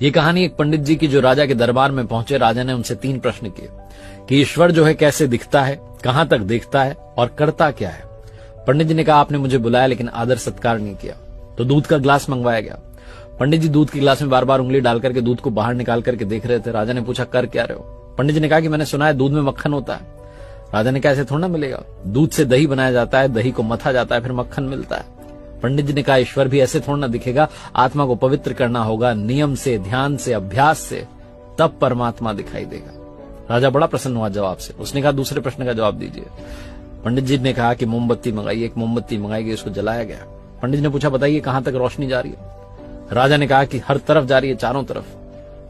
ये कहानी एक पंडित जी की जो राजा के दरबार में पहुंचे। राजा ने उनसे 3 प्रश्न किए कि ईश्वर जो है कैसे दिखता है, कहां तक देखता है और करता क्या है। पंडित जी ने कहा आपने मुझे बुलाया लेकिन आदर सत्कार नहीं किया। तो दूध का गिलास मंगवाया गया। पंडित जी दूध के गिलास में बार बार उंगली डाल करके दूध को बाहर निकाल करके देख रहे थे। राजा ने पूछा कर क्या रहे हो। पंडित जी ने कहा कि मैंने सुना है दूध में मक्खन होता है। राजा ने कहा ऐसे थोड़ा ना मिलेगा, दूध से दही बनाया जाता है, दही को मथा जाता है, फिर मक्खन मिलता है। पंडित जी ने कहा ईश्वर भी ऐसे थोड़ा ना दिखेगा, आत्मा को पवित्र करना होगा नियम से, ध्यान से, अभ्यास से, तब परमात्मा दिखाई देगा। राजा बड़ा प्रसन्न हुआ जवाब से। उसने कहा दूसरे प्रश्न का जवाब दीजिए। पंडित जी ने कहा कि मोमबत्ती मंगाइए। एक मोमबत्ती मंगाई गई, उसको जलाया गया। पंडित जी ने पूछा बताइए कहां तक रोशनी जा रही है। राजा ने कहा कि हर तरफ जा रही है, चारों तरफ।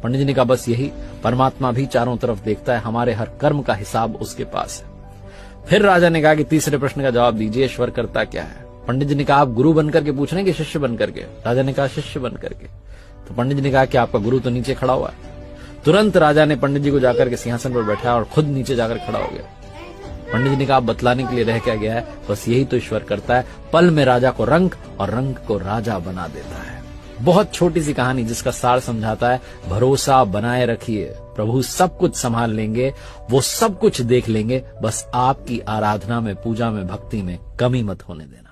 पंडित जी ने कहा बस यही, परमात्मा भी चारों तरफ देखता है, हमारे हर कर्म का हिसाब उसके पास है। फिर राजा ने कहा कि तीसरे प्रश्न का जवाब दीजिए, ईश्वर करता क्या है। पंडित जी ने कहा आप गुरु बनकर के पूछ रहे हैं कि शिष्य बनकर के। राजा ने कहा शिष्य बनकर के। तो पंडित जी ने कहा कि आपका गुरु तो नीचे खड़ा हुआ है। तुरंत राजा ने पंडित जी को जाकर के सिंहासन पर बैठाया और खुद नीचे जाकर खड़ा हो गया। पंडित जी ने कहा बतलाने के लिए रह क्या गया है, बस यही तो ईश्वर करता है, पल में राजा को रंग और रंग को राजा बना देता है। बहुत छोटी सी कहानी जिसका सार समझाता है भरोसा बनाए रखिए, प्रभु सब कुछ संभाल लेंगे, वो सब कुछ देख लेंगे, बस आपकी आराधना में, पूजा में, भक्ति में कमी मत होने देना।